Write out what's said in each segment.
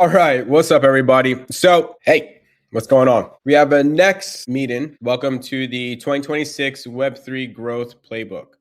All right, what's up, everybody? So, hey, what's going on? We have a next meeting. Welcome to the 2026 Web3 Growth Playbook.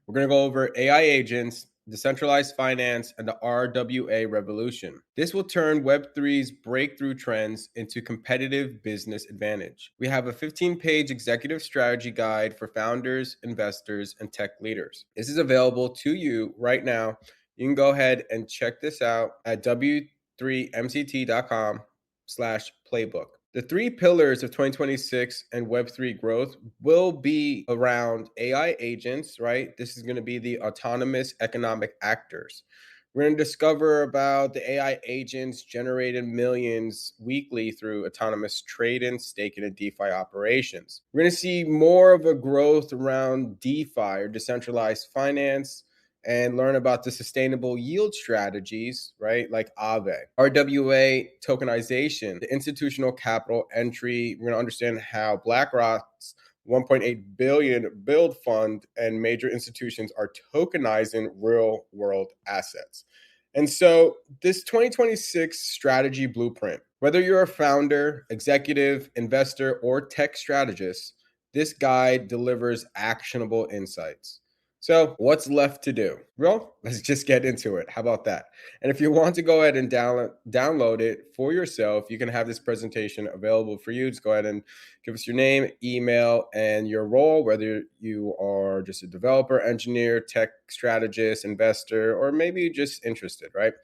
We're going to go over AI agents, decentralized finance, and the RWA revolution. This will turn Web3's breakthrough trends into competitive business advantage. We have a 15-page executive strategy guide for founders, investors, and tech leaders. This is available to you right now. You can go ahead and check this out at w3mct.com/playbook. The three pillars of 2026 and Web3 growth will be around AI agents, right? This is going to be the autonomous economic actors. We're going to discover about the AI agents generating millions weekly through autonomous trading, staking, and DeFi operations. We're going to see more of a growth around DeFi or decentralized finance, and learn about the sustainable yield strategies, right? Like Aave. RWA tokenization, the institutional capital entry. We're going to understand how BlackRock's 1.8 billion build fund and major institutions are tokenizing real world assets. And so this 2026 strategy blueprint, whether you're a founder, executive, investor, or tech strategist, this guide delivers actionable insights. So what's left to do? Well, let's just get into it. How about that? And if you want to go ahead and download it for yourself, you can have this presentation available for you. Just go ahead and give us your name, email, and your role, whether you are just a developer, engineer, tech strategist, investor, or maybe just interested, right?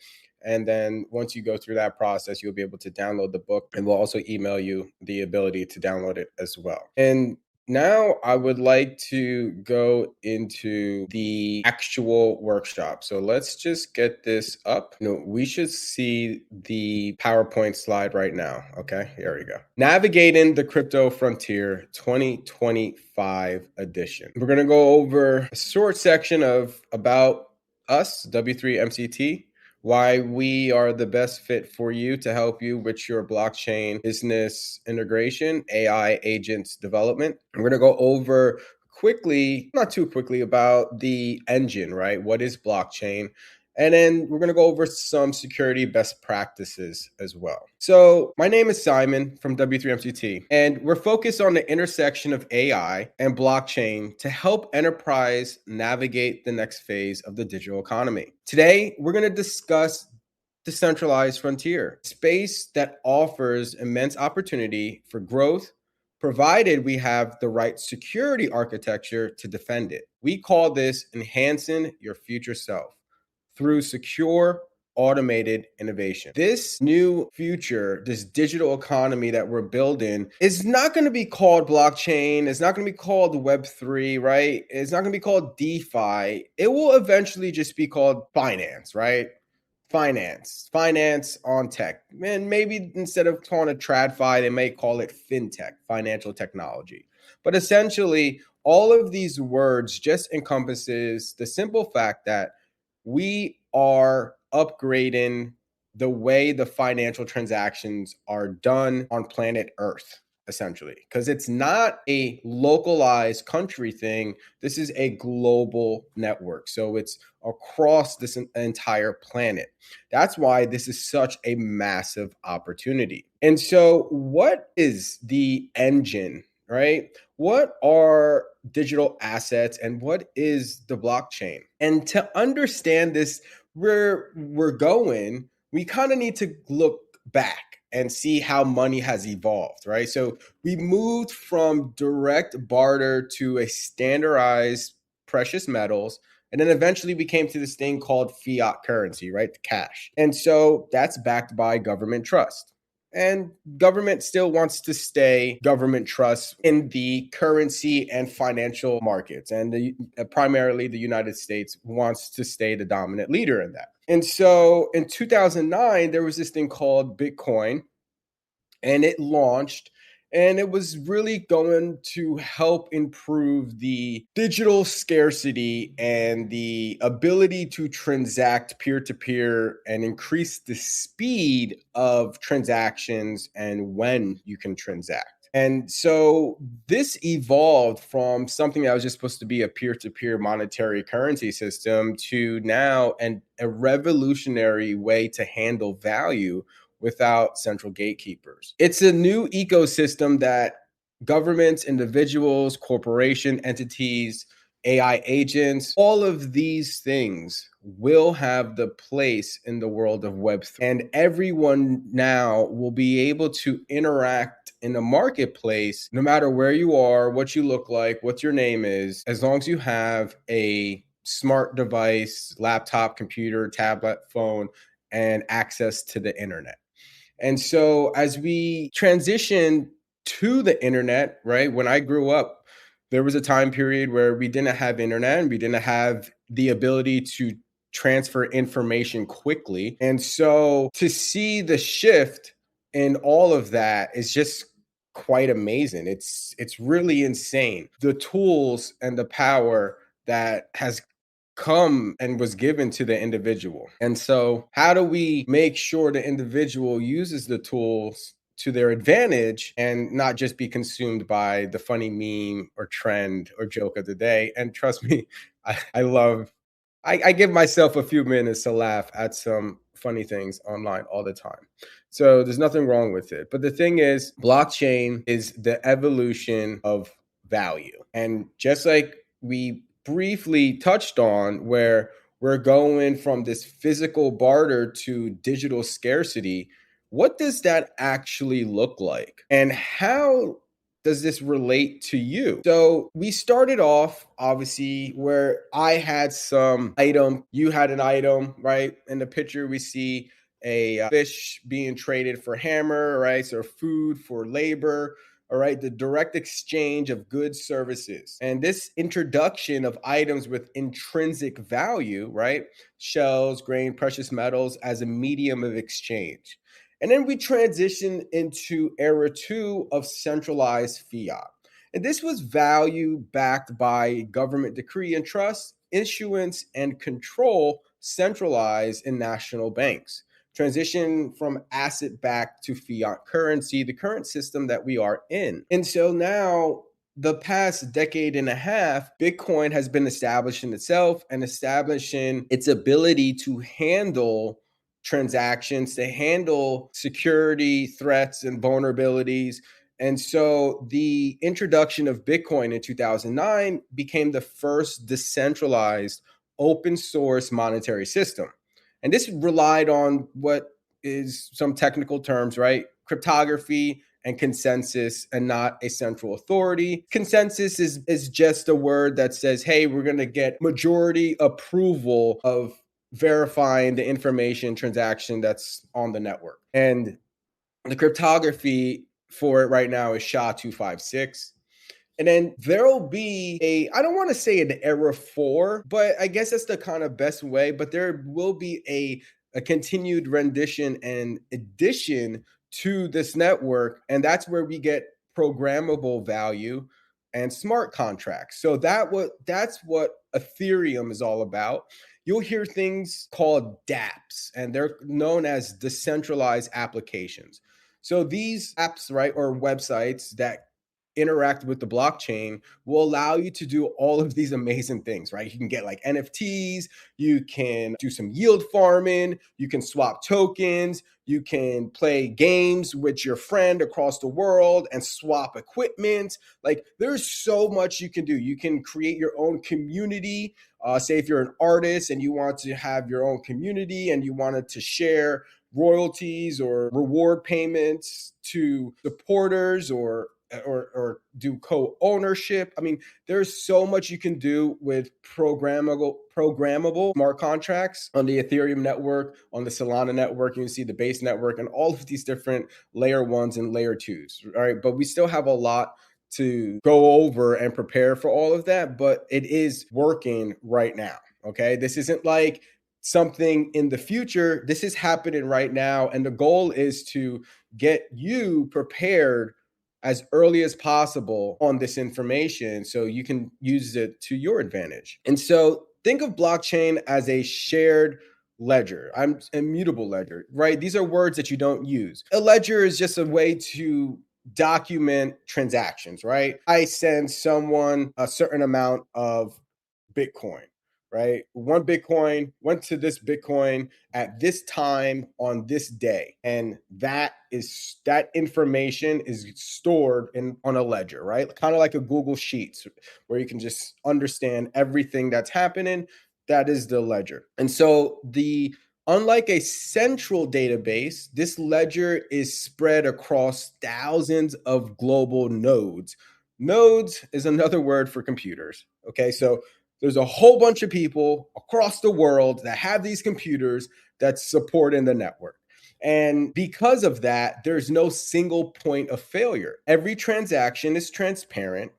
And then once you go through that process, you'll be able to download the book, and we'll also email you the ability to download it as well. And now I would like to go into the actual workshop. So let's just get this up. We should see the PowerPoint slide right now. Okay, here we go. Navigating the Crypto Frontier 2025 edition. We're going to go over a short section of about us, W3MCT, why we are the best fit for you to help you with your blockchain business integration, AI agents development. We're going to go over quickly, not too quickly, about the engine, right? What is blockchain? And then we're going to go over some security best practices as well. So my name is Simon from W3MCT, and we're focused on the intersection of AI and blockchain to help enterprise navigate the next phase of the digital economy. Today, we're going to discuss decentralized frontier, space that offers immense opportunity for growth, provided we have the right security architecture to defend it. We call this enhancing your future self through secure, automated innovation. This new future, this digital economy that we're building is not going to be called blockchain. It's not going to be called Web3, right? It's not going to be called DeFi. It will eventually just be called finance, right? Finance on tech. And maybe instead of calling it TradFi, they may call it FinTech, financial technology. But essentially, all of these words just encompasses the simple fact that we are upgrading the way the financial transactions are done on planet Earth, essentially, because it's not a localized country thing. This is a global network. So it's across this entire planet. That's why this is such a massive opportunity. And so what is the engine, right? What are digital assets and what is the blockchain? And to understand this, where we're going, we kind of need to look back and see how money has evolved, right? So we moved from direct barter to a standardized precious metals, and then eventually we came to this thing called fiat currency, right? The cash. And so that's backed by government trust. And government still wants to stay government trust in the currency and financial markets. And primarily the United States wants to stay the dominant leader in that. And so in 2009, there was this thing called Bitcoin, and it launched. And it was really going to help improve the digital scarcity and the ability to transact peer-to-peer and increase the speed of transactions and when you can transact. And so this evolved from something that was just supposed to be a peer-to-peer monetary currency system to now a revolutionary way to handle value without central gatekeepers. It's a new ecosystem that governments, individuals, corporation entities, AI agents, all of these things will have the place in the world of Web3. And everyone now will be able to interact in the marketplace no matter where you are, what you look like, what your name is, as long as you have a smart device, laptop, computer, tablet, phone, and access to the internet. And so as we transition to the internet, right? When I grew up, there was a time period where we didn't have internet and we didn't have the ability to transfer information quickly. And so to see the shift in all of that is just quite amazing. It's really insane. The tools and the power that has come and was given to the individual. And so, how do we make sure the individual uses the tools to their advantage and not just be consumed by the funny meme or trend or joke of the day? And trust me, I give myself a few minutes to laugh at some funny things online all the time. So there's nothing wrong with it. But the thing is, blockchain is the evolution of value. And just like we briefly touched on, where we're going from this physical barter to digital scarcity, what does that actually look like? And how does this relate to you? So we started off obviously where I had some item, you had an item, right? In the picture, we see a fish being traded for hammer, right? So food for labor. All right, the direct exchange of goods, services. And this introduction of items with intrinsic value, right? Shells, grain, precious metals as a medium of exchange. And then we transition into era two of centralized fiat. And this was value backed by government decree and trust, issuance and control centralized in national banks. Transition from asset backed to fiat currency, the current system that we are in. And so now, the past decade and a half, Bitcoin has been establishing itself and establishing its ability to handle transactions, to handle security threats and vulnerabilities. And so the introduction of Bitcoin in 2009 became the first decentralized open source monetary system. And this relied on what is some technical terms, right? Cryptography and consensus, and not a central authority. Consensus is just a word that says, hey, we're going to get majority approval of verifying the information transaction that's on the network. And the cryptography for it right now is SHA-256. And then there'll be I don't want to say an era four, but I guess that's the kind of best way. But there will be a continued rendition and addition to this network. And that's where we get programmable value and smart contracts. So that's what Ethereum is all about. You'll hear things called dApps, and they're known as decentralized applications. So these apps, right, or websites that interact with the blockchain will allow you to do all of these amazing things, right? You can get like NFTs, you can do some yield farming, you can swap tokens, you can play games with your friend across the world and swap equipment. Like there's so much you can do. You can create your own community. Say if you're an artist and you want to have your own community and you wanted to share royalties or reward payments to supporters or do co-ownership. I mean, there's so much you can do with programmable smart contracts on the Ethereum network, on the Solana network. You can see the base network and all of these different layer ones and layer twos. All right, but we still have a lot to go over and prepare for all of that, but it is working right now. Okay, this isn't like something in the future. This is happening right now, and the goal is to get you prepared as early as possible on this information so you can use it to your advantage. And so think of blockchain as a shared ledger. I'm immutable ledger, right? These are words that you don't use. A ledger is just a way to document transactions, right? I send someone a certain amount of Bitcoin, right? One Bitcoin went to this Bitcoin at this time on this day. And that information is stored on a ledger, right? Kind of like a Google Sheets where you can just understand everything that's happening. That is the ledger. And so unlike a central database, this ledger is spread across thousands of global nodes. Nodes is another word for computers. Okay, so there's a whole bunch of people across the world that have these computers that support in the network. And because of that, there's no single point of failure. Every transaction is transparent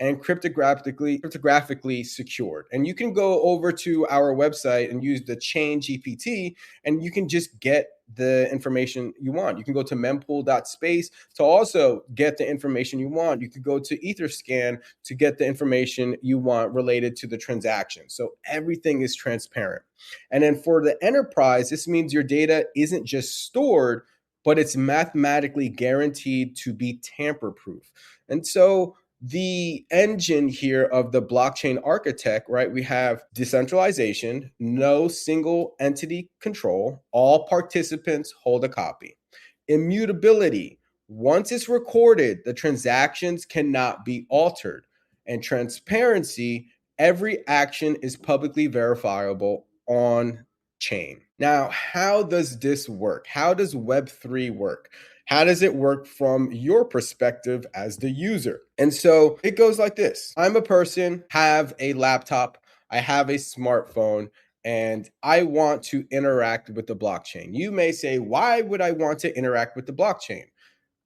and cryptographically secured. And you can go over to our website and use the Chain GPT, and you can just get the information you want. You can go to mempool.space to also get the information you want. You could go to Etherscan to get the information you want related to the transaction. So everything is transparent. And then for the enterprise, this means your data isn't just stored, but it's mathematically guaranteed to be tamper-proof. And so the engine here of the blockchain architect, right? We have decentralization, no single entity control, all participants hold a copy. Immutability, once it's recorded, the transactions cannot be altered. And transparency, every action is publicly verifiable on chain. Now, how does this work? How does Web3 work? How does it work from your perspective as the user? And so it goes like this. I'm a person, have a laptop, I have a smartphone, and I want to interact with the blockchain. You may say, why would I want to interact with the blockchain?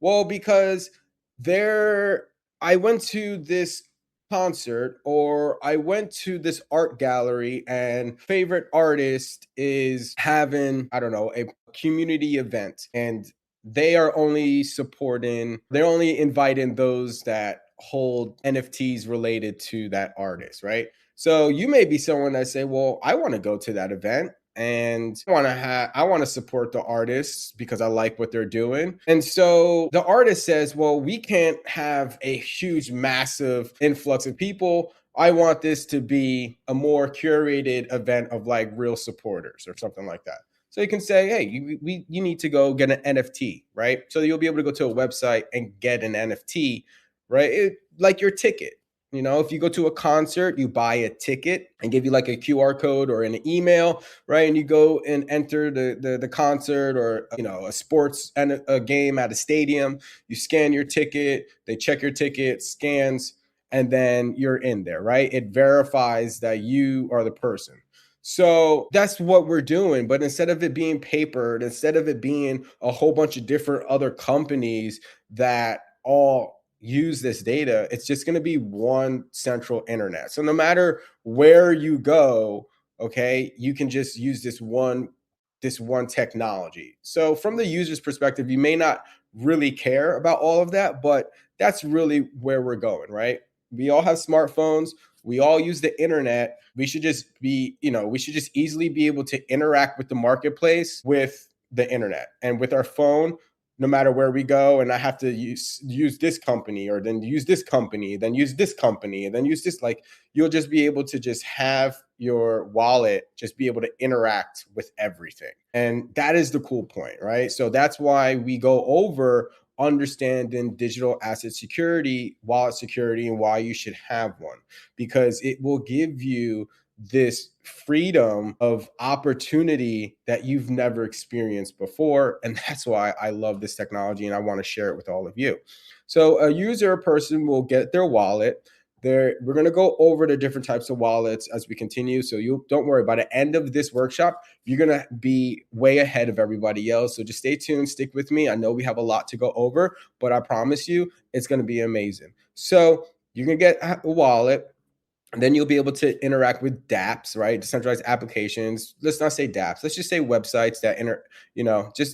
Well, because I went to this concert or I went to this art gallery and favorite artist is having, I don't know, a community event, and they're only inviting those that hold NFTs related to that artist, right? So you may be someone that say, well, I want to go to that event and I want to support the artists because I like what they're doing. And so the artist says, well, we can't have a huge, massive influx of people. I want this to be a more curated event of like real supporters or something like that. So you can say, hey, you need to go get an NFT, right? So you'll be able to go to a website and get an NFT, right? Like your ticket. You know, if you go to a concert, you buy a ticket and give you like a QR code or an email, right? And you go and enter the concert or, you know, a sports and a game at a stadium. You scan your ticket, they check your ticket, scans, and then you're in there, right? It verifies that you are the person. So that's what we're doing. But instead of it being papered, instead of it being a whole bunch of different other companies that all use this data, it's just going to be one central internet. So no matter where you go, okay, you can just use this one technology. So from the user's perspective, you may not really care about all of that, but that's really where we're going, right? We all have smartphones. We all use the internet. We should just easily be able to interact with the marketplace with the internet and with our phone, no matter where we go. And I have to use this company or then use this company, then use this company, and then use this. Like, you'll just be able to just have your wallet just be able to interact with everything. And that is the cool point, right? So that's why we go over understanding digital asset security, wallet security, and why you should have one, because it will give you this freedom of opportunity that you've never experienced before. And that's why I love this technology and I want to share it with all of you. So a person will get their wallet. We're going to go over the different types of wallets as we continue. So you don't worry, by the end of this workshop, you're going to be way ahead of everybody else. So just stay tuned, stick with me. I know we have a lot to go over, but I promise you it's going to be amazing. So you're going to get a wallet. And then you'll be able to interact with dApps, right? Decentralized applications. Let's not say dApps. Let's just say websites that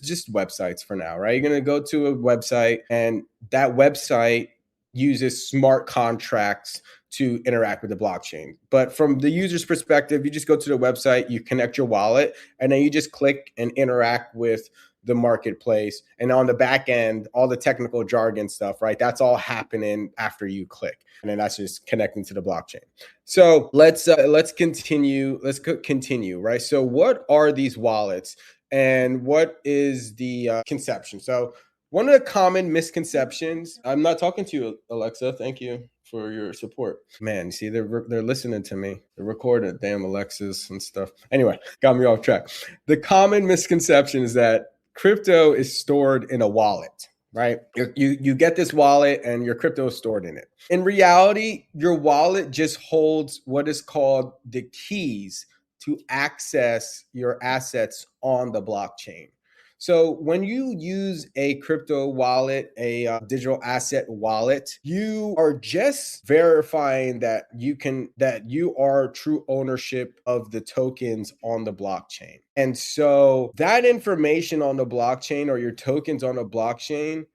just websites for now, right? You're going to go to a website and that website uses smart contracts to interact with the blockchain. But from the user's perspective, you just go to the website, you connect your wallet, and then you just click and interact with the marketplace. And on the back end, all the technical jargon stuff, right? That's all happening after you click. And then that's just connecting to the blockchain. So let's continue. Let's continue, right? So what are these wallets and what is the conception? So one of the common misconceptions, I'm not talking to you, Alexa. Thank you for your support. Man, you see, they're listening to me. They're recording, damn Alexas and stuff. Anyway, got me off track. The common misconception is that crypto is stored in a wallet, right? You get this wallet and your crypto is stored in it. In reality, your wallet just holds what is called the keys to access your assets on the blockchain. So when you use a crypto wallet, a digital asset wallet, you are just verifying that you are true ownership of the tokens on the blockchain. And so that information on the blockchain or your tokens on the blockchain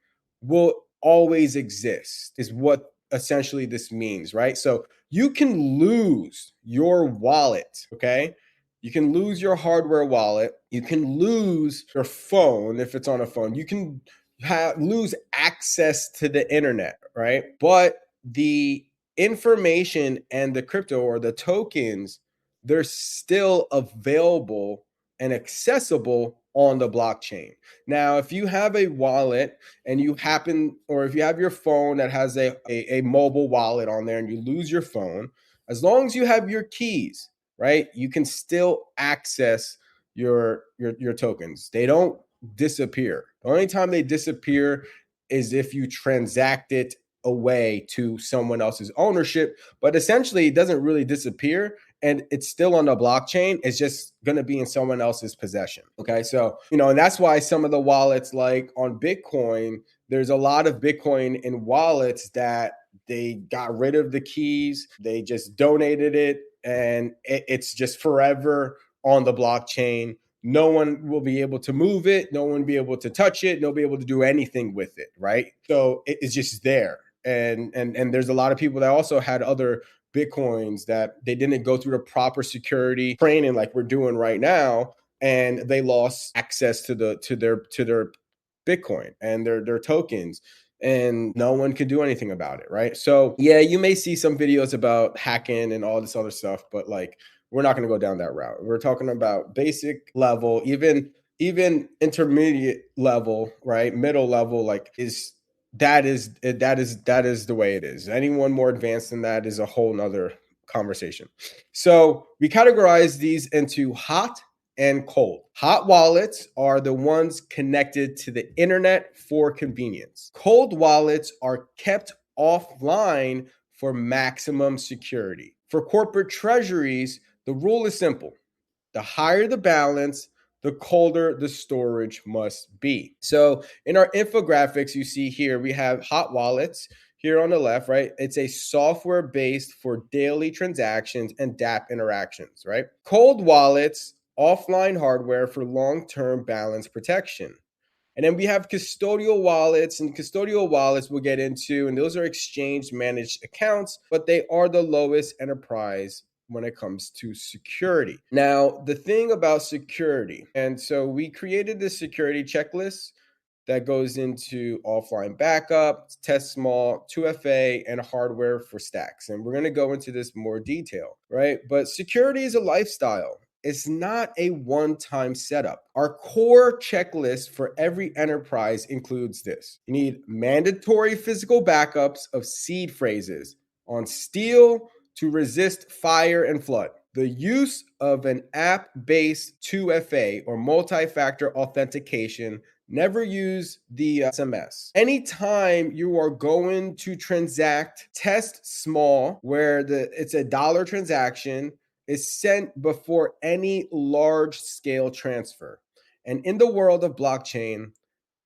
will always exist, is what essentially this means, right? So you can lose your wallet, okay? You can lose your hardware wallet. You can lose your phone if it's on a phone. You can lose access to the internet, right? But the information and the crypto or the tokens, they're still available and accessible on the blockchain. Now, if you have a wallet and you happen, or if you have your phone that has a mobile wallet on there and you lose your phone, as long as you have your keys, right, you can still access your tokens. They don't disappear. The only time they disappear is if you transact it away to someone else's ownership, but essentially it doesn't really disappear and it's still on the blockchain. It's just going to be in someone else's possession. Okay. So, and that's why some of the wallets, like on Bitcoin, there's a lot of Bitcoin in wallets that they got rid of the keys. They just donated it and it's just forever on the blockchain. No one will be able to move it. No one will be able to touch it. Nobody will be able to do anything with it, right? So it's just there. And there's a lot of people that also had other Bitcoins that they didn't go through the proper security training like we're doing right now, and they lost access to their Bitcoin and their tokens, and no one could do anything about it, right? So yeah, you may see some videos about hacking and all this other stuff, but like we're not going to go down that route. We're talking about basic level, even intermediate level, right? Middle level, like that is the way it is. Anyone more advanced than that is a whole nother conversation. So we categorize these into hot and cold. Hot wallets are the ones connected to the internet for convenience. Cold wallets are kept offline for maximum security. For corporate treasuries, the rule is simple. The higher the balance, the colder the storage must be. So in our infographics, you see here, we have hot wallets here on the left, right? It's a software based for daily transactions and dApp interactions, right? Cold wallets, offline hardware for long-term balance protection. And then we have custodial wallets, and custodial wallets we'll get into, and those are exchange managed accounts, but they are the lowest enterprise when it comes to security. Now, the thing about security, and so we created this security checklist that goes into offline backup, test small, 2FA, and hardware for stacks. And we're going to go into this more detail, right? But security is a lifestyle. It's not a one-time setup. Our core checklist for every enterprise includes this. You need mandatory physical backups of seed phrases on steel to resist fire and flood. The use of an app-based 2FA or multi-factor authentication. Never use the SMS. Anytime you are going to transact, test small, where it's a dollar transaction, is sent before any large scale transfer. And in the world of blockchain,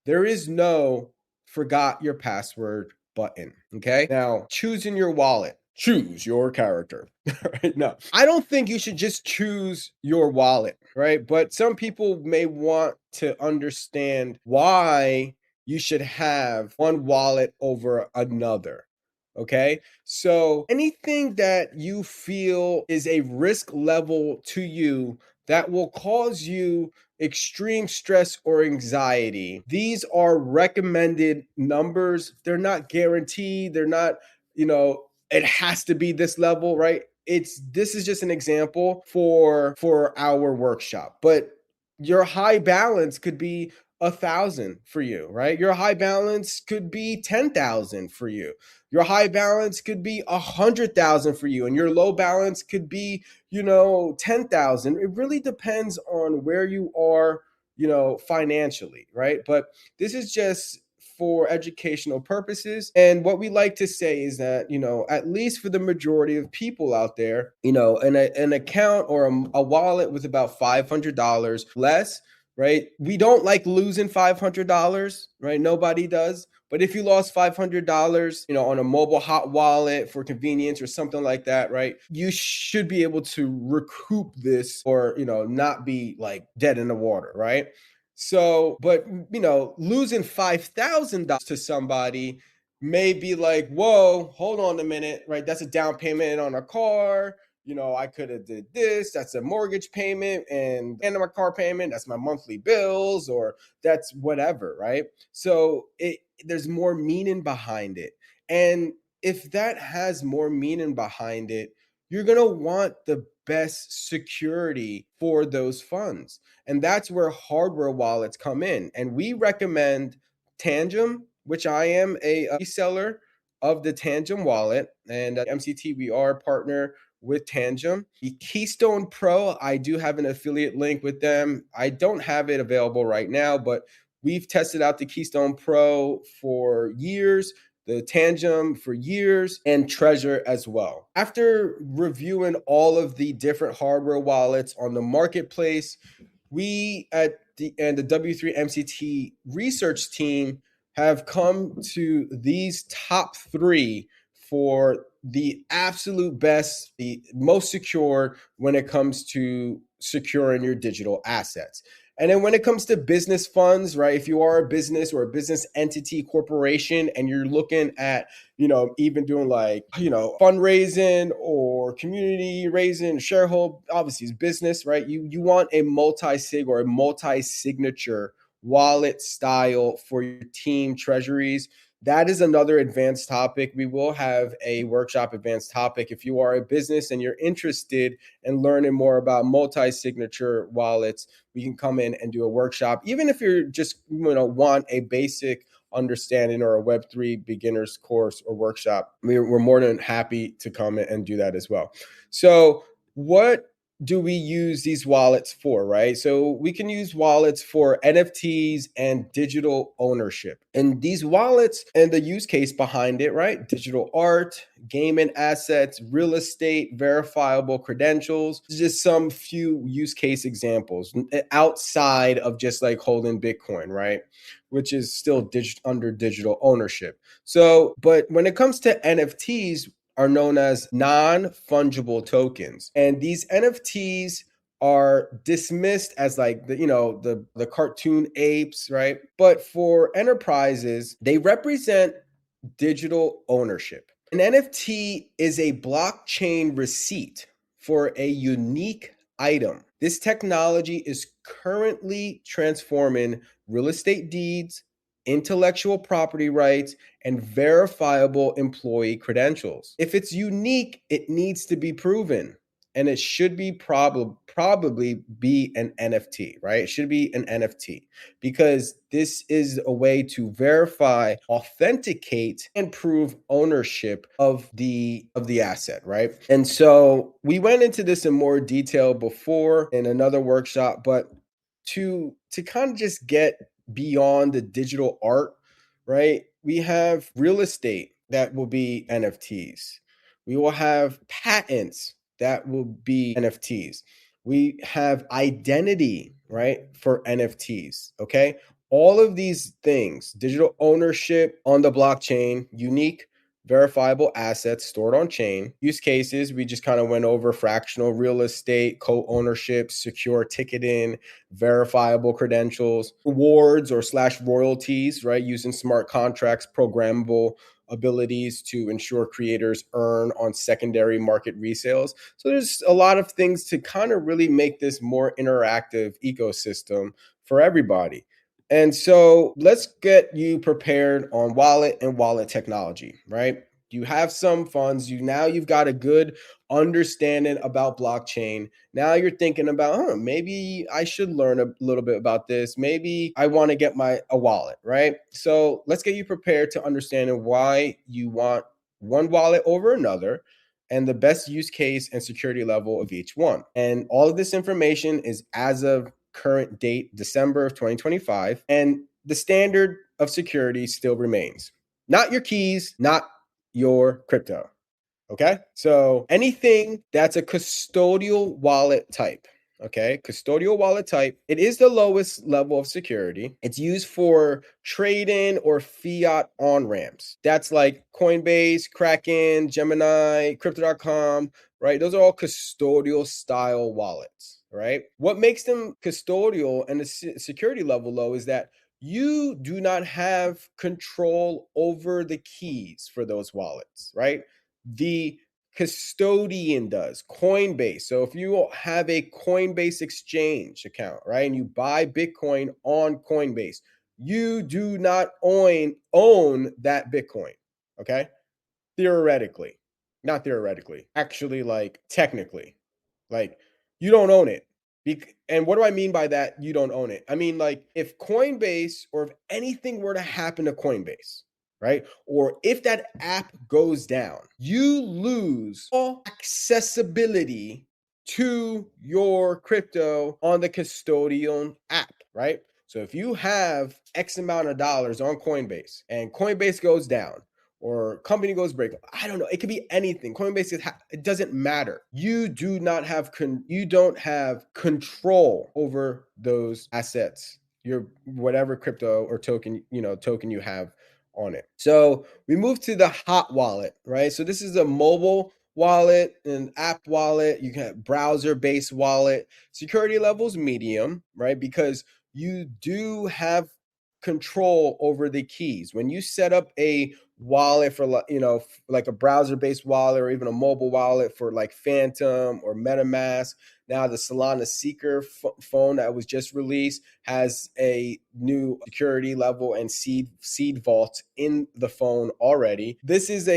there is no forgot your password button. Okay. Now, choosing your wallet. Choose your character. Right? No, I don't think you should just choose your wallet, right? But some people may want to understand why you should have one wallet over another. Okay. So anything that you feel is a risk level to you that will cause you extreme stress or anxiety. These are recommended numbers. They're not guaranteed. They're not, it has to be this level, right? This is just an example for our workshop. But your high balance could be 1,000 for you, right? Your high balance could be 10,000 for you. Your high balance could be 100,000 for you, and your low balance could be 10,000. It really depends on where you are, financially, right? But this is just for educational purposes. And what we like to say is that, at least for the majority of people out there, an account or a wallet with about $500 less, right? We don't like losing $500, right? Nobody does. But if you lost $500, on a mobile hot wallet for convenience or something like that, right? You should be able to recoup this or, not be like dead in the water, right? So, but, losing $5,000 to somebody may be like, whoa, hold on a minute, right? That's a down payment on a car. I could have did this. That's a mortgage payment and my car payment. That's my monthly bills, or that's whatever, right? So there's more meaning behind it. And if that has more meaning behind it, you're going to want the best security for those funds. And that's where hardware wallets come in. And we recommend Tangem, which I am a reseller of the Tangem wallet. And at MCT, we are a partner with Tangem. The Keystone Pro, I do have an affiliate link with them. I don't have it available right now, but we've tested out the Keystone Pro for years, the Tangem for years, and Trezor as well. After reviewing all of the different hardware wallets on the marketplace, we at the W3 MCT research team have come to these top 3 for the absolute best, the most secure when it comes to securing your digital assets. And then when it comes to business funds, right? If you are a business or a business entity corporation and you're looking at, even doing like, fundraising or community raising, shareholder, obviously it's business, right? You want a multi-sig or a multi-signature wallet style for your team treasuries. That is another advanced topic. We will have a workshop advanced topic. If you are a business and you're interested in learning more about multi-signature wallets, we can come in and do a workshop. Even if you're just want a basic understanding or a Web3 beginners course or workshop, we're more than happy to come in and do that as well. So what do we use these wallets for, right? So we can use wallets for NFTs and digital ownership. And these wallets and the use case behind it, right? Digital art, gaming assets, real estate, verifiable credentials, just some few use case examples outside of just like holding Bitcoin, right? Which is still under digital ownership. So, but when it comes to NFTs, are known as non-fungible tokens. And these NFTs are dismissed as like the cartoon apes, right? But for enterprises, they represent digital ownership. An NFT is a blockchain receipt for a unique item. This technology is currently transforming real estate deeds, intellectual property rights, and verifiable employee credentials. If it's unique, it needs to be proven. And it should be probably be an NFT, right? It should be an NFT because this is a way to verify, authenticate, and prove ownership of the asset, right? And so we went into this in more detail before in another workshop, but to kind of just get beyond the digital art, right? We have real estate that will be NFTs. We will have patents that will be NFTs. We have identity, right, for NFTs, okay? All of these things, digital ownership on the blockchain, unique verifiable assets stored on chain. Use cases, we just kind of went over fractional real estate, co-ownership, secure ticketing, verifiable credentials, rewards or / royalties, right? Using smart contracts, programmable abilities to ensure creators earn on secondary market resales. So there's a lot of things to kind of really make this more interactive ecosystem for everybody. And so let's get you prepared on wallet and wallet technology, right? You have some funds, you've got a good understanding about blockchain. Now you're thinking about, maybe I should learn a little bit about this. Maybe I want to get a wallet, right? So let's get you prepared to understanding why you want one wallet over another and the best use case and security level of each one. And all of this information is as of current date, December of 2025. And the standard of security still remains. Not your keys, not your crypto. Okay. So anything that's a custodial wallet type. Okay. Custodial wallet type. It is the lowest level of security. It's used for trade-in or fiat on ramps. That's like Coinbase, Kraken, Gemini, Crypto.com, right? Those are all custodial style wallets, right? What makes them custodial and the security level low is that you do not have control over the keys for those wallets, right? The custodian does, Coinbase. So if you have a Coinbase exchange account, right, and you buy Bitcoin on Coinbase, you do not own that Bitcoin, okay? Theoretically, not theoretically, actually, like technically, like you don't own it. And what do I mean by that? You don't own it. I mean, like if Coinbase or if anything were to happen to Coinbase, right? Or if that app goes down, you lose all accessibility to your crypto on the custodian app, right? So if you have X amount of dollars on Coinbase and Coinbase goes down, or company goes break, I don't know. It could be anything. Coinbase, it doesn't matter. You do not have you don't have control over those assets. Your whatever crypto or token you have on it. So we move to the hot wallet, right? So this is a mobile wallet, an app wallet. You can have browser-based wallet. Security levels medium, right? Because you do have control over the keys. When you set up a wallet for like a browser-based wallet or even a mobile wallet for like Phantom or MetaMask. Now the Solana Seeker phone that was just released has a new security level and seed vault in the phone already. This is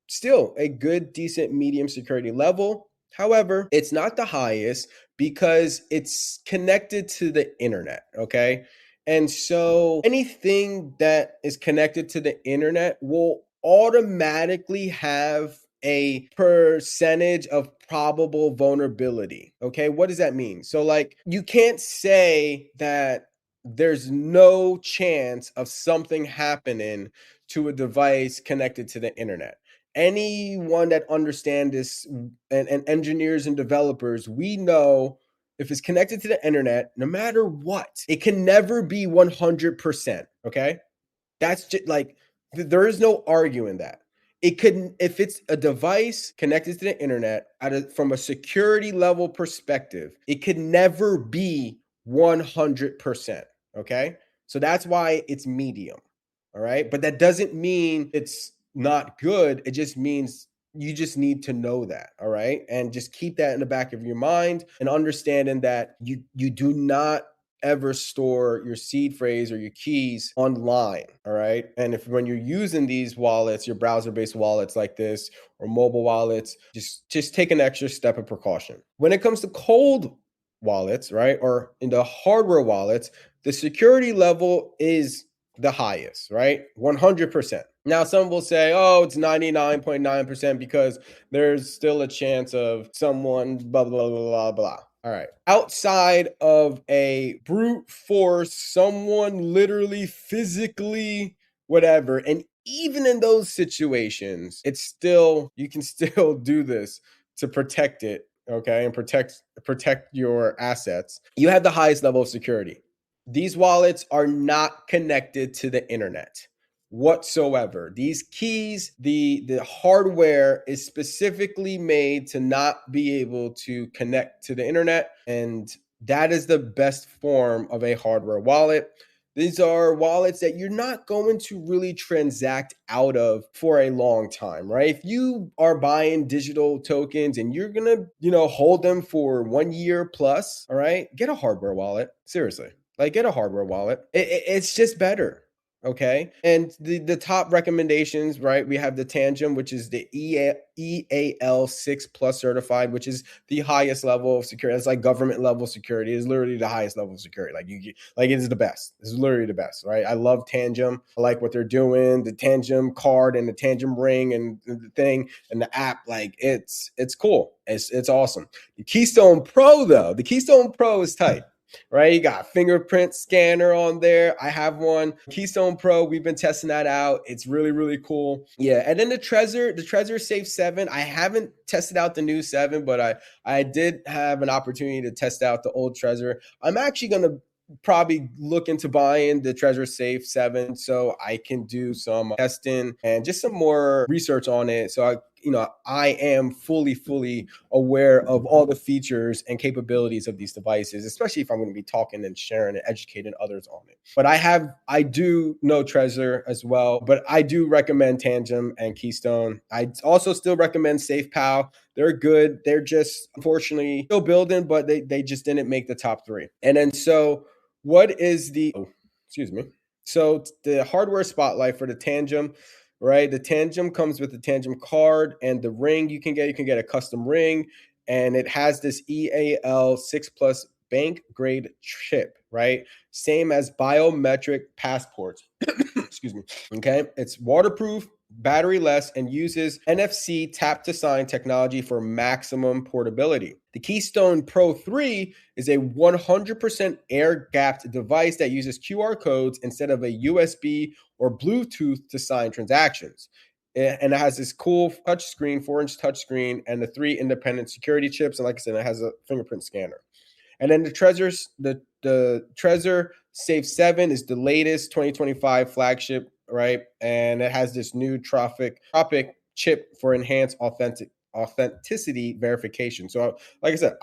still a good, decent, medium security level. However, it's not the highest because it's connected to the internet, okay? And so anything that is connected to the internet will automatically have a percentage of probable vulnerability. Okay, what does that mean? So, like, you can't say that there's no chance of something happening to a device connected to the internet. Anyone that understands this, and engineers and developers, we know if it's connected to the internet, no matter what, it can never be 100%. Okay. That's just like, there is no arguing that. It could, if it's a device connected to the internet, from a security level perspective, it could never be 100%. Okay. So that's why it's medium. All right. But that doesn't mean it's not good. It just means you just need to know that. All right. And just keep that in the back of your mind and understanding that you do not ever store your seed phrase or your keys online. All right. And when you're using these wallets, your browser-based wallets like this or mobile wallets, just take an extra step of precaution. When it comes to cold wallets, right, or in the hardware wallets, the security level is the highest, right? 100%. Now, some will say, oh, it's 99.9% because there's still a chance of someone blah, blah, blah, blah, blah. All right. Outside of a brute force, someone literally, physically, whatever. And even in those situations, you can still do this to protect it, okay? And protect your assets. You have the highest level of security. These wallets are not connected to the internet whatsoever. These keys, the hardware is specifically made to not be able to connect to the internet, and that is the best form of a hardware wallet. These are wallets that you're not going to really transact out of for a long time, right? If you are buying digital tokens and you're going to, hold them for 1 year plus, all right, get a hardware wallet. Seriously. Like get a hardware wallet. It's just better. Okay. And the top recommendations, right? We have the Tangem, which is the EAL 6 plus certified, which is the highest level of security. It's like government level security. It's literally the highest level of security. Like it is the best. It's literally the best, right? I love Tangem. I like what they're doing. The Tangem card and the Tangem ring and the thing and the app. Like it's cool. It's awesome. The Keystone Pro though, the Keystone Pro is tight. Right, you got fingerprint scanner on there. I have one. Keystone Pro, we've been testing that out. It's really, really cool. Yeah, and then the Trezor Safe 7. I haven't tested out the new 7, but I did have an opportunity to test out the old Trezor. I'm actually gonna probably look into buying the Trezor Safe 7 so I can do some testing and just some more research on it. So I am fully aware of all the features and capabilities of these devices, especially if I'm going to be talking and sharing and educating others on it. But I do know Trezor as well, but I do recommend Tangem and Keystone. I also still recommend SafePal. They're good. They're just unfortunately still building, but they just didn't make the top 3. And then what is excuse me. So the hardware spotlight for the Tangem, right? The Tangem comes with the Tangem card and the ring you can get a custom ring, and it has this EAL 6 plus bank grade chip, right? Same as biometric passports. Excuse me. Okay. It's waterproof, battery less, and uses NFC tap to sign technology for maximum portability. The Keystone Pro 3 is a 100% air gapped device that uses QR codes instead of a USB or Bluetooth to sign transactions. And it has this cool touchscreen, 4-inch touchscreen, and the 3 independent security chips. And like I said, it has a fingerprint scanner. And then the Trezor Safe 7 is the latest 2025 flagship, right? And it has this new Tropic chip for enhanced authenticity verification. So like I said,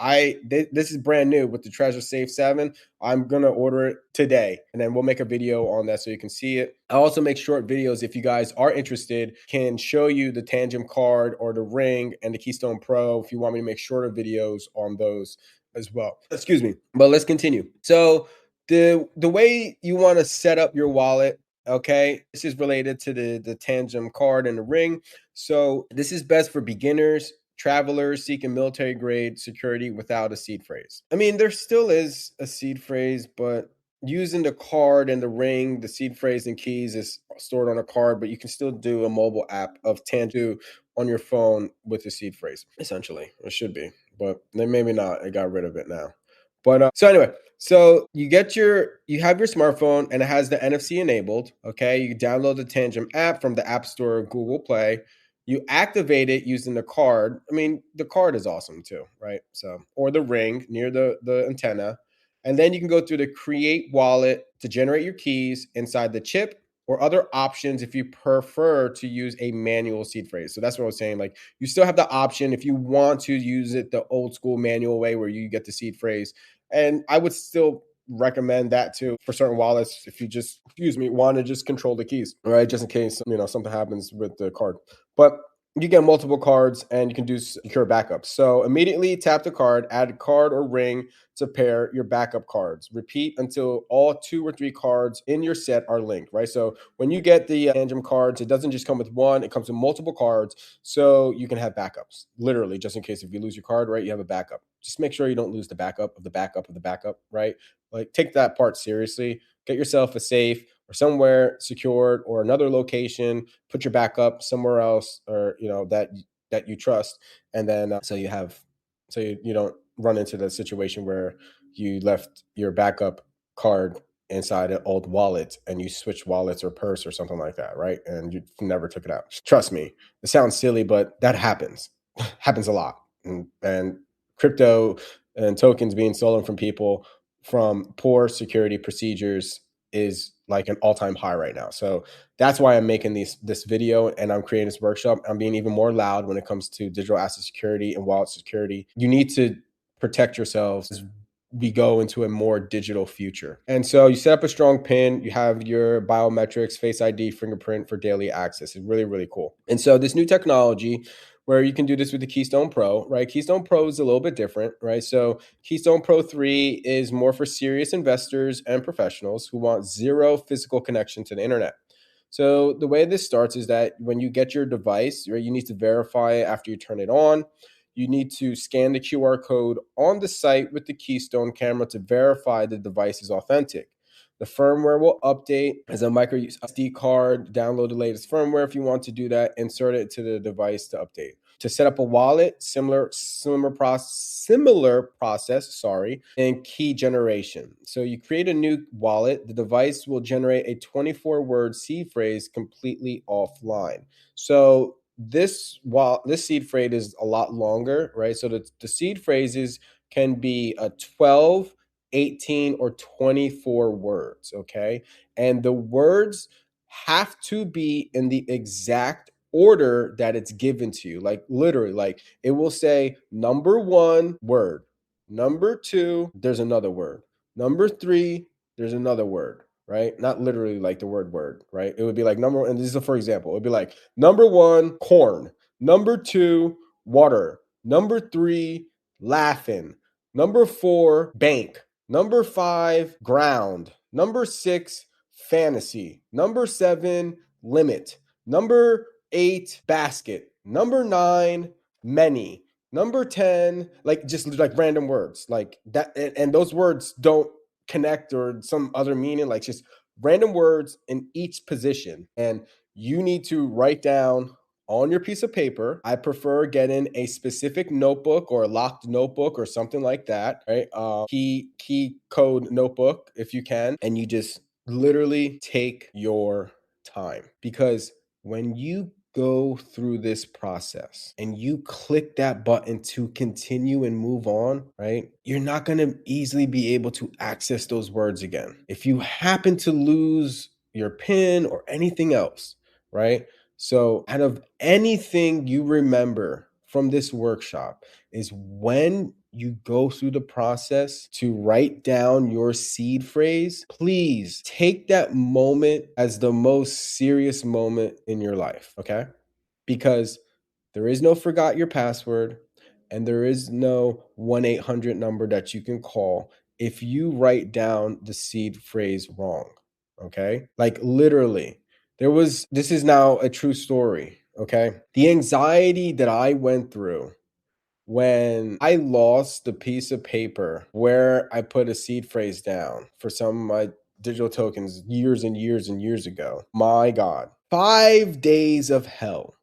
this is brand new with the Trezor Safe 7. I'm gonna order it today, and then we'll make a video on that so you can see it. I also make short videos if you guys are interested, can show you the Tangem card or the ring and the Keystone Pro if you want me to make shorter videos on those as well. Excuse me. But let's continue. So the way you want to set up your wallet, okay, this is related to the Tangem card and the ring. So this is best for beginners, travelers seeking military grade security without a seed phrase. I mean, there still is a seed phrase, but using the card and the ring, the seed phrase and keys is stored on a card, but you can still do a mobile app of Tangem on your phone with the seed phrase. Essentially, it should be, but then maybe not. I got rid of it now. But so anyway, so you have your smartphone and it has the NFC enabled. Okay, you download the Tangem app from the App Store or Google Play. You activate it using the card. I mean, the card is awesome too, right? So, or the ring near the antenna. And then you can go through the create wallet to generate your keys inside the chip or other options if you prefer to use a manual seed phrase. So that's what I was saying. Like you still have the option if you want to use it the old school manual way where you get the seed phrase. And I would still recommend that too for certain wallets if you just, want to just control the keys, right? Just in case, something happens with the card. But you get multiple cards and you can do secure backups. So immediately tap the card, add a card or ring to pair your backup cards. Repeat until all 2 or 3 cards in your set are linked, right? So when you get the Tangem cards, it doesn't just come with one, it comes with multiple cards. So you can have backups, literally, just in case if you lose your card, right? You have a backup. Just make sure you don't lose the backup of the backup of the backup, right? Like take that part seriously. Get yourself a safe or somewhere secured or another location, put your backup somewhere else or that you trust, and then so you don't run into the situation where you left your backup card inside an old wallet and you switch wallets or purse or something like that, right? And you never took it out. Trust me, it sounds silly, but that happens. Happens a lot. And crypto and tokens being stolen from people from poor security procedures is like an all-time high right now. So that's why I'm making this video and I'm creating this workshop. I'm being even more loud when it comes to digital asset security and wallet security. You need to protect yourselves we go into a more digital future. And so you set up a strong pin, you have your biometrics, Face ID, fingerprint for daily access. It's really, really cool. And so this new technology where you can do this with the Keystone Pro, right? Keystone Pro is a little bit different, right? So Keystone Pro 3 is more for serious investors and professionals who want zero physical connection to the internet. So the way this starts is that when you get your device, right, you need to verify it after you turn it on. You need to scan the QR code on the site with the Keystone camera to verify the device is authentic. The firmware will update as a micro SD card. Download the latest firmware if you want to do that. Insert it to the device to update. To set up a wallet, similar process, in key generation. So you create a new wallet. The device will generate a 24-word seed phrase completely offline. So this seed phrase is a lot longer, right? So the seed phrases can be a 12, 18, or 24 words, okay? And the words have to be in the exact order that it's given to you. Like literally, like it will say number one word, number two, there's another word, number three, there's another word, right? Not literally like the word, right? It would be like number, and this is for example, it would be like number one, corn, number two, water, number three, laughing, number four, bank, number five, ground, number six, fantasy, number seven, limit, number eight, basket, number nine, many, number 10, like just like random words like that. And those words don't connect or some other meaning, like just random words in each position. And you need to write down on your piece of paper. I prefer getting a specific notebook or a locked notebook or something like that, right? Key code notebook if you can. And you just literally take your time, because when you go through this process and you click that button to continue and move on, right? You're not going to easily be able to access those words again. If you happen to lose your pin or anything else, right? So, out of anything you remember from this workshop is when you go through the process to write down your seed phrase, please take that moment as the most serious moment in your life, okay? Because there is no forgot your password and there is no 1-800 number that you can call if you write down the seed phrase wrong, okay? Like literally, this is now a true story, okay? The anxiety that I went through when I lost the piece of paper where I put a seed phrase down for some of my digital tokens years and years and years ago. My God, 5 days of hell.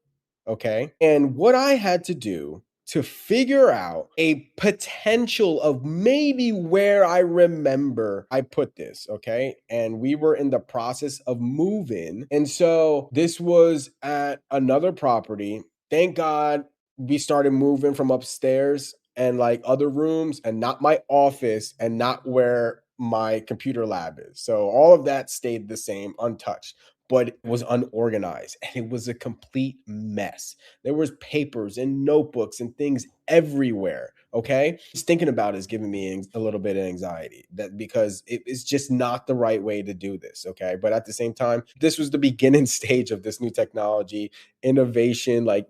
Okay. And what I had to do to figure out a potential of maybe where I remember I put this. Okay. And we were in the process of moving. And so this was at another property. Thank God we started moving from upstairs and like other rooms and not my office and not where my computer lab is. So all of that stayed the same, untouched, but it was unorganized and it was a complete mess. There was papers and notebooks and things everywhere. Okay. Just thinking about it is giving me a little bit of anxiety, that because it is just not the right way to do this. Okay. But at the same time, this was the beginning stage of this new technology, innovation. Like,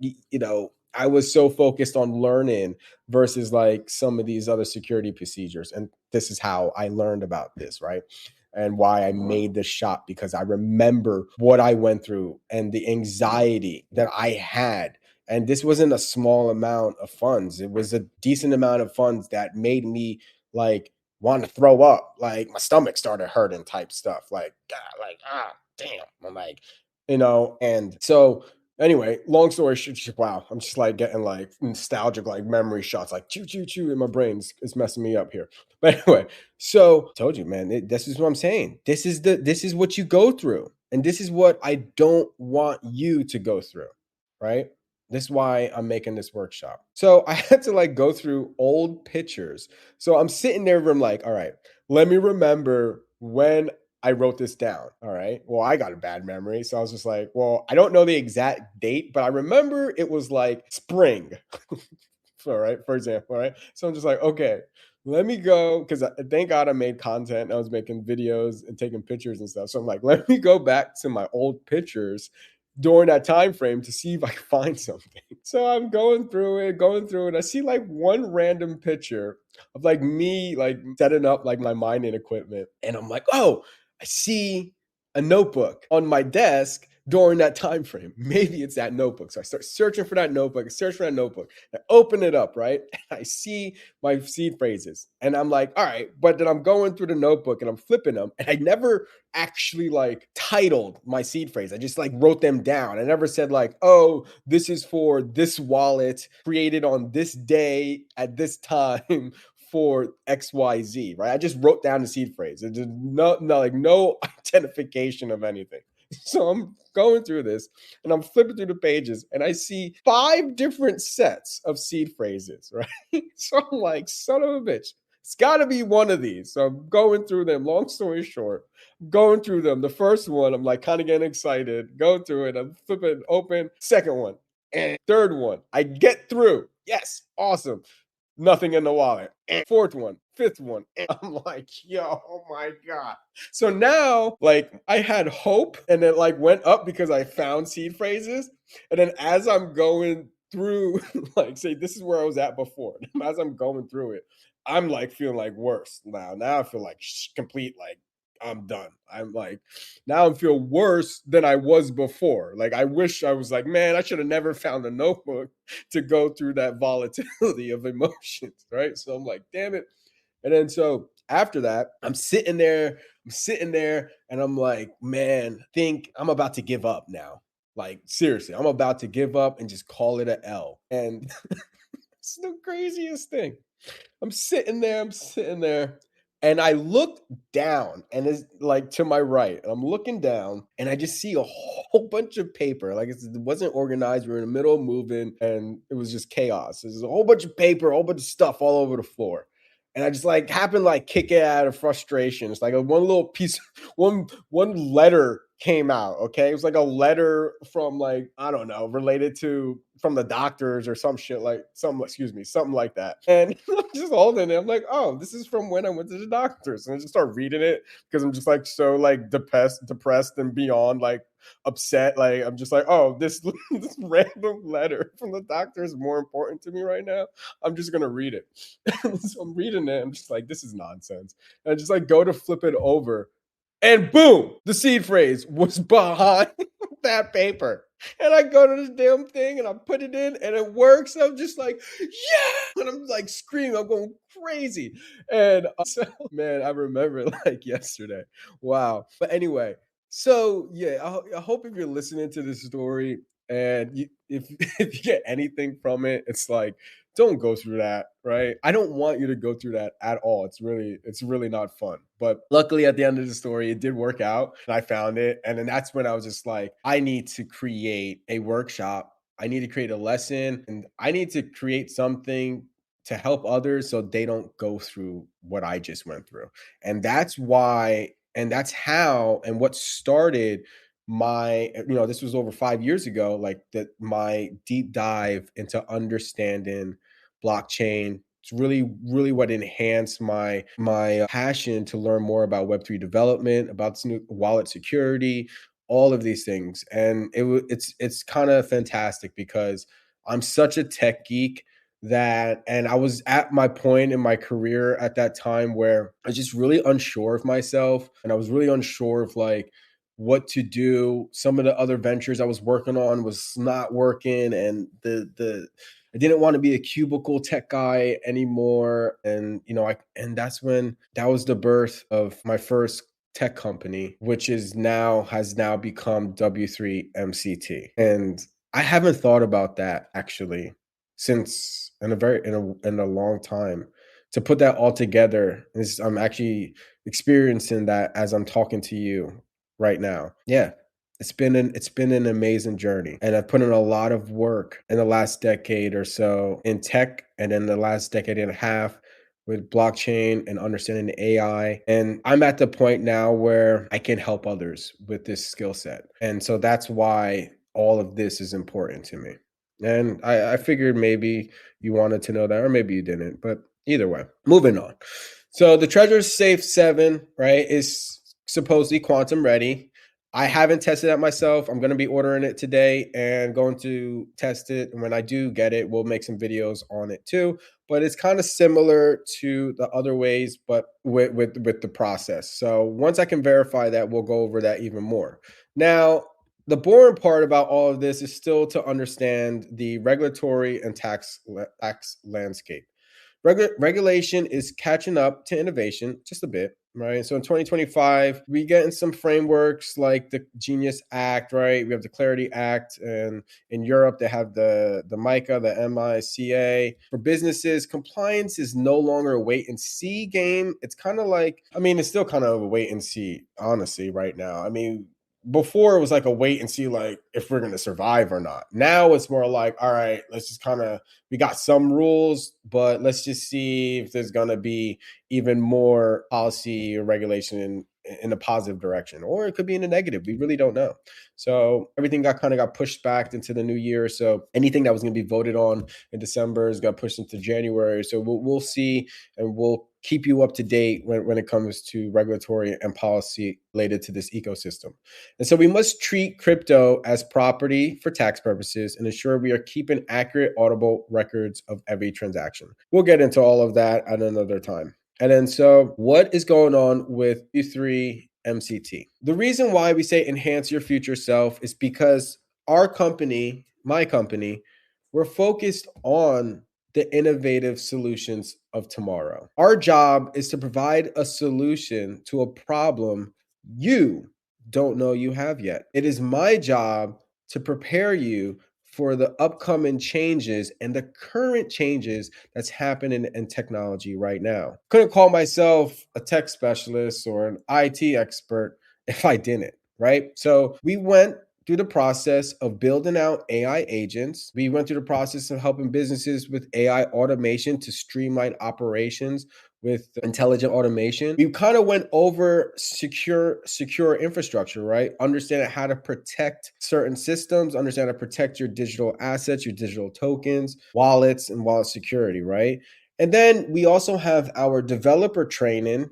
I was so focused on learning versus like some of these other security procedures. And this is how I learned about this, right? And why I made this shop, because I remember what I went through and the anxiety that I had. And this wasn't a small amount of funds. It was a decent amount of funds that made me like want to throw up. Like my stomach started hurting type stuff. Like, God, like, damn. I'm like, and so anyway, long story short, wow, I'm just like getting like nostalgic, like memory shots, like choo choo choo in my brain. It's messing me up here. But anyway, so told you, man, this is what I'm saying. This is what you go through, and this is what I don't want you to go through, right? This is why I'm making this workshop. So I had to like go through old pictures. So I'm sitting there, I'm like, all right, let me remember when I wrote this down. All right. Well, I got a bad memory. So I was just like, well, I don't know the exact date, but I remember it was like spring. All right. For example. All right. So I'm just like, okay. let me go because thank God I made content. I was making videos and taking pictures and stuff. So I'm like, let me go back to my old pictures during that time frame to see if I can find something. So I'm going through it. I see like one random picture of like me like setting up like my mining equipment. And I'm like, oh, I see a notebook on my desk during that time frame. Maybe it's that notebook. So I start searching for that notebook, search for that notebook. I open it up, right? I see my seed phrases. And I'm like, all right, but then I'm going through the notebook and I'm flipping them. And I never actually like titled my seed phrase. I just like wrote them down. I never said like, oh, this is for this wallet created on this day at this time for XYZ, right? I just wrote down the seed phrase. It did no identification of anything. So I'm going through this and I'm flipping through the pages and I see 5 different sets of seed phrases, right? So I'm like, son of a bitch, it's got to be one of these. So I'm going through them. Long story short, going through them. The first one, I'm like kind of getting excited. Go through it. I'm flipping open. Second one and third one. I get through. Yes, awesome. Nothing in the wallet. Fourth one, fifth one. I'm like, yo, oh my God. So now, like, I had hope and it like went up because I found seed phrases. And then as I'm going through, like, say, this is where I was at before. As I'm going through it, I'm like feeling like worse now. Now I feel like complete, like, I'm done. I'm like, now I feel worse than I was before. Like, I wish I was like, man, I should have never found a notebook to go through that volatility of emotions, right? So I'm like, damn it. And then so after that, I'm sitting there, and I'm like, man, think I'm about to give up now. Like, seriously, I'm about to give up and just call it a L. And it's the craziest thing. I'm sitting there, and I look down, and it's like to my right. And I'm looking down, and I just see a whole bunch of paper. Like it wasn't organized. We were in the middle of moving, and it was just chaos. There's a whole bunch of paper, a whole bunch of stuff all over the floor. And I just like happened to like kick it out of frustration. It's like one little piece, one letter came out. Okay. It was like a letter from like, I don't know, related to from the doctors or some shit like something like that. And I'm just holding it. I'm like, oh, this is from when I went to the doctors. And I just start reading it because I'm just like so like depressed and beyond like upset. Like I'm just like, oh, this this random letter from the doctor is more important to me right now. I'm just gonna read it. So I'm reading it. I'm just like, this is nonsense. And I just like go to flip it over, and boom, the seed phrase was behind that paper. And I go to this damn thing and I put it in and it works. I'm just like, yeah. And I'm like screaming, I'm going crazy. And so, man, I remember it like yesterday. Wow. But anyway, so yeah, I hope if you're listening to this story and if, if you get anything from it, it's like, don't go through that, right? I don't want you to go through that at all. It's really not fun. But luckily at the end of the story, it did work out and I found it. And then that's when I was just like, I need to create a workshop. I need to create a lesson and I need to create something to help others so they don't go through what I just went through. And that's why, and that's how, and what started my, this was over 5 years ago, like that my deep dive into understanding blockchain. It's really what enhanced my passion to learn more about Web3 development, about this new wallet security, all of these things. And it's kind of fantastic because I'm such a tech geek that, and I was at my point in my career at that time where I was just really unsure of myself, and I was really unsure of like what to do. Some of the other ventures I was working on was not working, and the I didn't want to be a cubicle tech guy anymore. And and that's when that was the birth of my first tech company, which has now become W3 MCT. And I haven't thought about that actually since in a long time. To put that all together is I'm actually experiencing that as I'm talking to you right now. Yeah, it's been an amazing journey, and I've put in a lot of work in the last decade or so in tech, and in the last decade and a half with blockchain and understanding the AI. And I'm at the point now where I can help others with this skill set, and so that's why all of this is important to me. And I figured maybe you wanted to know that, or maybe you didn't, but Either way, moving on. So the Treasure Safe 7, right, is supposedly quantum ready. I haven't tested it myself. I'm going to be ordering it today and going to test it. And when I do get it, we'll make some videos on it too. But it's kind of similar to the other ways, but with the process. So once I can verify that, we'll go over that even more. Now, the boring part about all of this is still to understand the regulatory and tax landscape. Regulation is catching up to innovation just a bit, right? So in 2025, we get in some frameworks like the Genius Act, right? We have the Clarity Act, and in Europe they have the MICA, the MICA. For businesses, compliance is no longer a wait and see game. It's kind of like, I mean, it's still kind of a wait and see, honestly, right now. I mean, before it was like a wait and see, like if we're going to survive or not. Now it's more like, all right, let's just kind of, we got some rules, but let's just see if there's going to be even more policy or regulation in a positive direction, or it could be in a negative. We really don't know. So everything got pushed back into the new year. So anything that was going to be voted on in December has got pushed into January. So we'll see, and we'll keep you up to date when it comes to regulatory and policy related to this ecosystem. And so we must treat crypto as property for tax purposes and ensure we are keeping accurate, audible records of every transaction. We'll get into all of that at another time. And then, so what is going on with W3 MCT? The reason why we say enhance your future self is because our company, my company, we're focused on the innovative solutions of tomorrow. Our job is to provide a solution to a problem you don't know you have yet. It is my job to prepare you for the upcoming changes and the current changes that's happening in technology right now. Couldn't call myself a tech specialist or an IT expert if I didn't, right? So we went through the process of building out AI agents. We went through the process of helping businesses with AI automation to streamline operations with intelligent automation. We kind of went over secure infrastructure, right? Understanding how to protect certain systems, understand how to protect your digital assets, your digital tokens, wallets, and wallet security, right? And then we also have our developer training,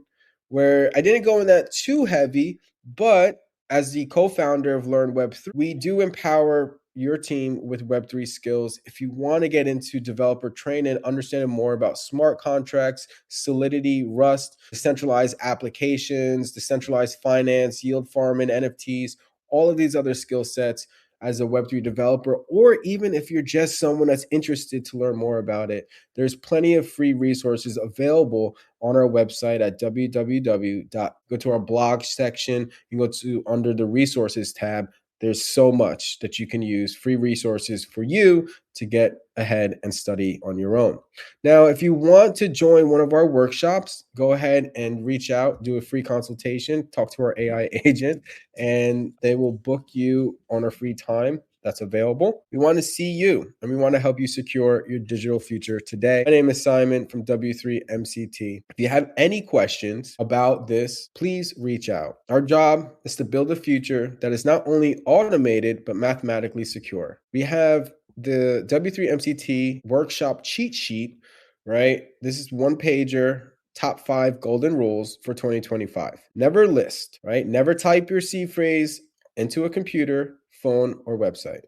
where I didn't go in that too heavy, but as the co-founder of Learn Web3, we do empower your team with Web3 skills. If you want to get into developer training, understanding more about smart contracts, Solidity, Rust, decentralized applications, decentralized finance, yield farming, NFTs, all of these other skill sets as a Web3 developer, or even if you're just someone that's interested to learn more about it, there's plenty of free resources available on our website at Go to our blog section. You can go to under the resources tab. There's so much that you can use, free resources for you to get ahead and study on your own. Now, if you want to join one of our workshops, go ahead and reach out, do a free consultation, talk to our AI agent, and they will book you on a free time that's available. We want to see you, and we want to help you secure your digital future today. My name is Simon from W3MCT. If you have any questions about this, please reach out. Our job is to build a future that is not only automated, but mathematically secure. We have the W3MCT workshop cheat sheet, right? This is one pager. Top 5 golden rules for 2025. Never list, right? Never type your seed phrase into a computer, phone, or website.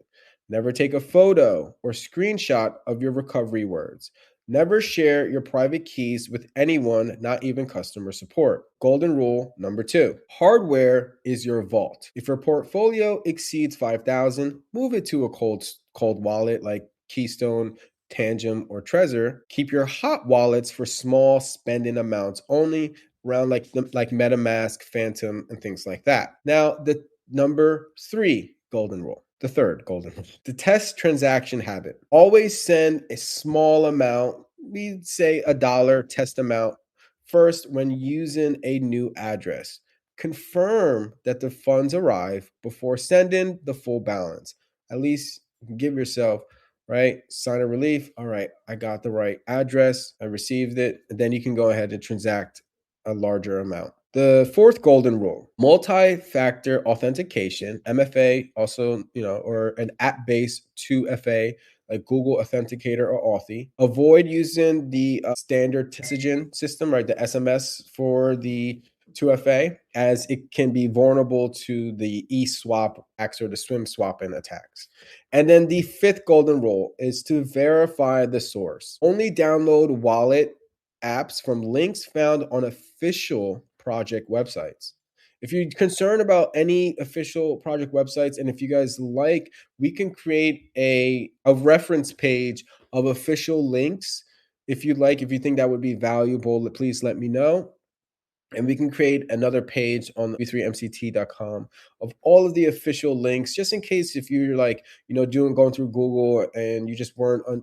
Never take a photo or screenshot of your recovery words. Never share your private keys with anyone, not even customer support. Golden rule number 2. Hardware is your vault. If your portfolio exceeds 5,000, move it to a cold wallet like Keystone, Tangent, or Trezor. Keep your hot wallets for small spending amounts only, around like MetaMask, Phantom, and things like that. Now, the number 3 golden rule. The third golden rule. The test transaction habit. Always send a small amount, we'd say $1 test amount, first when using a new address. Confirm that the funds arrive before sending the full balance. At least give yourself, right, sign of relief. All right, I got the right address, I received it, and then you can go ahead and transact a larger amount. The fourth golden rule, multi-factor authentication, MFA, also, or an app-based 2FA, like Google Authenticator or Authy. Avoid using the standard messaging system, right? The SMS for the 2FA, as it can be vulnerable to the eSwap attacks or the swim swapping attacks. And then the fifth golden rule is to verify the source. Only download wallet apps from links found on official project websites. If you're concerned about any official project websites, and if you guys like, we can create a reference page of official links. If you'd like, if you think that would be valuable, please let me know. And we can create another page on w3mct.com of all of the official links, just in case if you're like, going through Google and you just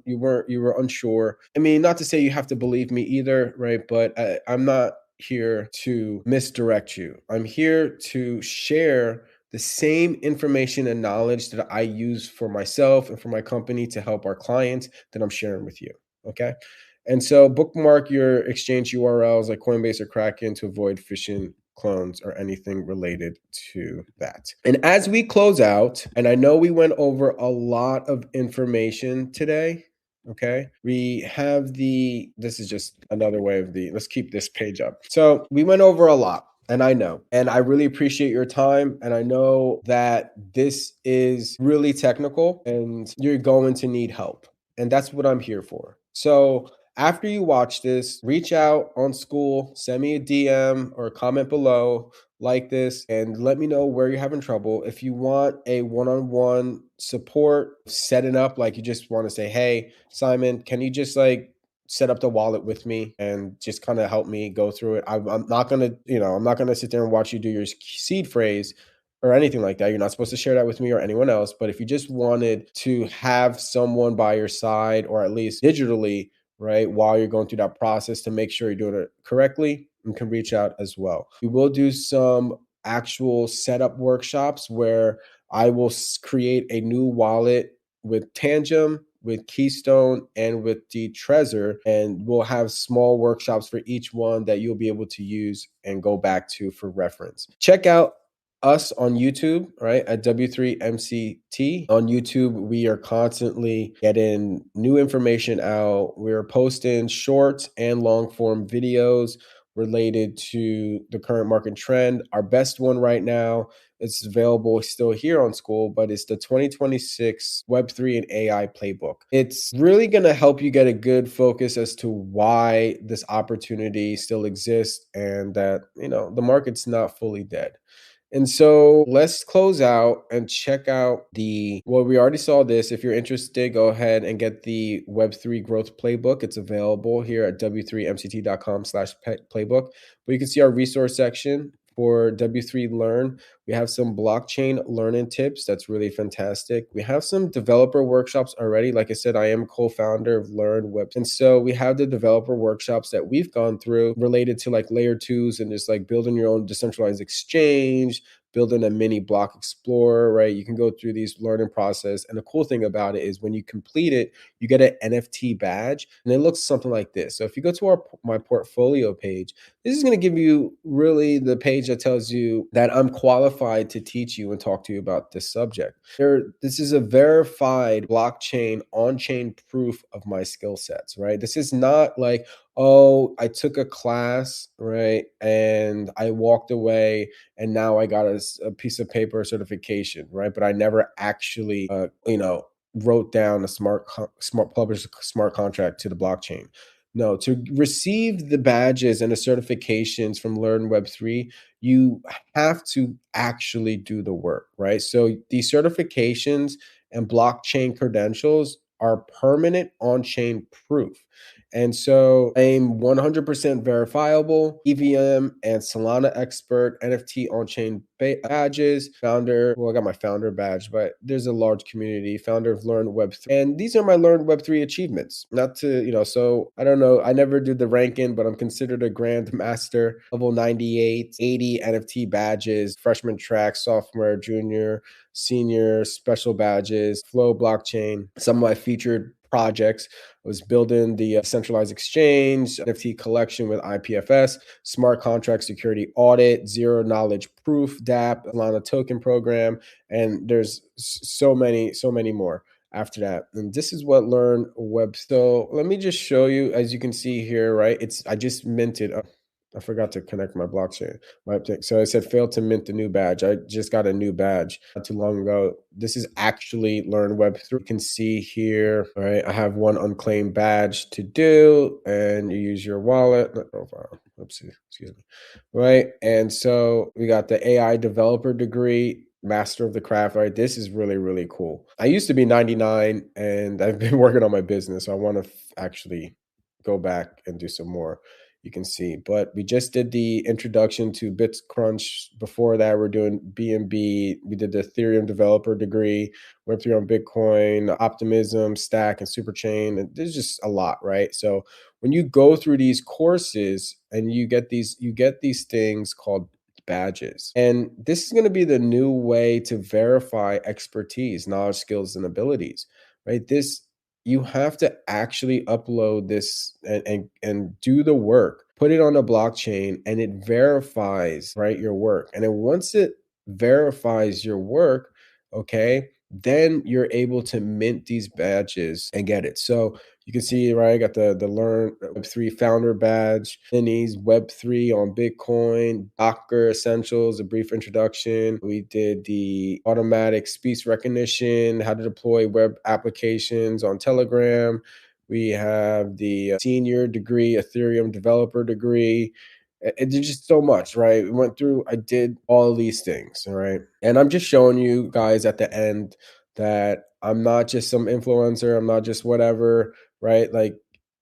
you were unsure. I mean, not to say you have to believe me either, right? But I'm not here to misdirect you. I'm here to share the same information and knowledge that I use for myself and for my company to help our clients that I'm sharing with you. Okay. And so bookmark your exchange URLs like Coinbase or Kraken to avoid phishing clones or anything related to that. And as we close out, and I know we went over a lot of information today, okay? We have this is just another way of let's keep this page up. So we went over a lot. And I know, and I really appreciate your time. And I know that this is really technical and you're going to need help. And that's what I'm here for. So after you watch this, reach out on School, send me a DM or a comment below, like this, and let me know where you're having trouble. If you want a one-on-one support, setting up, like you just want to say, hey, Simon, can you just set up the wallet with me and just kind of help me go through it? I'm not going to, I'm not going to sit there and watch you do your seed phrase or anything like that. You're not supposed to share that with me or anyone else. But if you just wanted to have someone by your side, or at least digitally, right, while you're going through that process to make sure you're doing it correctly, you can reach out as well. We will do some actual setup workshops where I will create a new wallet with Tangem, with Keystone, and with the Trezor, and we'll have small workshops for each one that you'll be able to use and go back to for reference. Check out us on YouTube, right, at W3MCT. On YouTube, we are constantly getting new information out. We're posting short and long form videos related to the current market trend. Our best one right now, it's available still here on School, but it's the 2026 Web3 and AI playbook. It's really going to help you get a good focus as to why this opportunity still exists and that, the market's not fully dead. And so let's close out and check out we already saw this. If you're interested, go ahead and get the Web3 growth playbook. It's available here at w3mct.com/playbook. But you can see our resource section for W3 Learn. We have some blockchain learning tips. That's really fantastic. We have some developer workshops already. Like I said, I am a co-founder of Learn Web. And so we have the developer workshops that we've gone through related to layer twos and just building your own decentralized exchange, building a mini block explorer, right? You can go through these learning process. And the cool thing about it is when you complete it, you get an NFT badge and it looks something like this. So if you go to my portfolio page, this is going to give you really the page that tells you that I'm qualified to teach you and talk to you about this subject. This is a verified blockchain on-chain proof of my skill sets, right? This is not like, oh, I took a class, right, and I walked away and now I got a piece of paper certification, right? But I never actually, wrote down a smart published smart contract to the blockchain. No, to receive the badges and the certifications from Learn Web3, you have to actually do the work, right? So these certifications and blockchain credentials are permanent on-chain proof. And so I'm 100% verifiable, EVM and Solana expert, NFT on-chain badges, founder. Well, I got my founder badge, but there's a large community, founder of Learn Web3. And these are my Learn Web3 achievements. Not to, so I don't know. I never did the ranking, but I'm considered a grand master, level 98, 80 NFT badges, freshman track, sophomore, junior, senior, special badges, Flow blockchain. Some of my featured projects. I was building the centralized exchange, NFT collection with IPFS, smart contract security audit, zero knowledge proof, DApp, Lana token program, and there's so many more after that. And this is what Learn Web. So let me just show you, as you can see here, right? I just minted. I forgot to connect my blockchain. So I said failed to mint the new badge. I just got a new badge not too long ago. This is actually Learn Web3. You can see here, all right, I have one unclaimed badge to do, and you use your wallet, not profile. Oopsie, excuse me. Right. And so we got the AI developer degree, master of the craft. Right. This is really, really cool. I used to be 99 and I've been working on my business. So I want to actually go back and do some more. You can see, but we just did the introduction to BitCrunch. Before that, we're doing BNB. We did the Ethereum developer degree, Web3 on Bitcoin, Optimism, Stack, and Superchain. And there's just a lot, right? So when you go through these courses and you get these things called badges. And this is going to be the new way to verify expertise, knowledge, skills, and abilities, right? This you have to actually upload this and do the work, put it on a blockchain, and it verifies, right, your work. And then once it verifies your work, okay, then you're able to mint these badges and get it. So you can see, right, I got the Learn Web3 founder badge, Minis, Web3 on Bitcoin, Docker Essentials, a brief introduction. We did the automatic speech recognition, how to deploy web applications on Telegram. We have the senior degree, Ethereum developer degree. There's just so much, right? We went through, I did all of these things, all right? And I'm just showing you guys at the end that I'm not just some influencer, I'm not just whatever, right? Like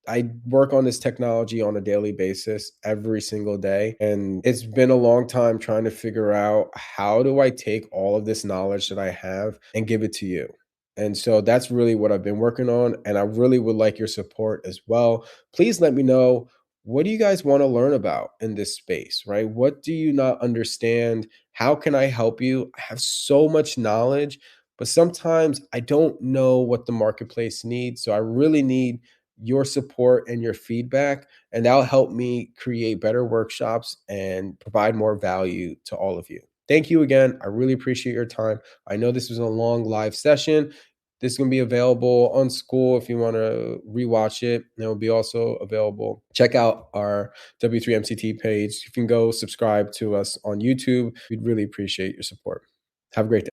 I work on this technology on a daily basis every single day. And it's been a long time trying to figure out how do I take all of this knowledge that I have and give it to you. And so that's really what I've been working on. And I really would like your support as well. Please let me know, what do you guys want to learn about in this space, right? What do you not understand? How can I help you? I have so much knowledge, but sometimes I don't know what the marketplace needs. So I really need your support and your feedback, and that'll help me create better workshops and provide more value to all of you. Thank you again. I really appreciate your time. I know this was a long live session. This is going to be available on School if you want to rewatch it. And it will be also available. Check out our W3MCT page. You can go subscribe to us on YouTube. We'd really appreciate your support. Have a great day.